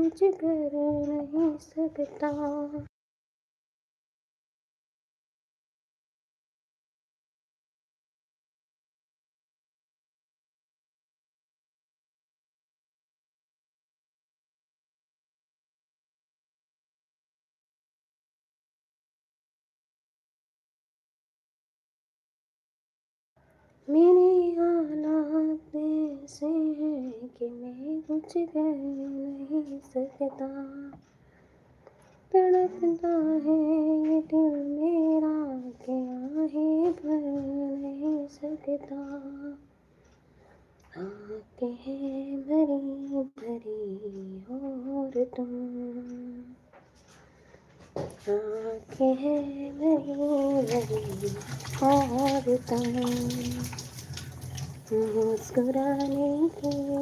कुछ कर नहीं सकता। मेरे हालात ऐसे हैं कि मैं कुछ कर नहीं सकता। तड़पता है ये दिल मेरा कि आहें भर नहीं सकता। आंखें हैं भरी भरी और तुम, आंखें हैं भरी भरी और तुम मुस्कुराने की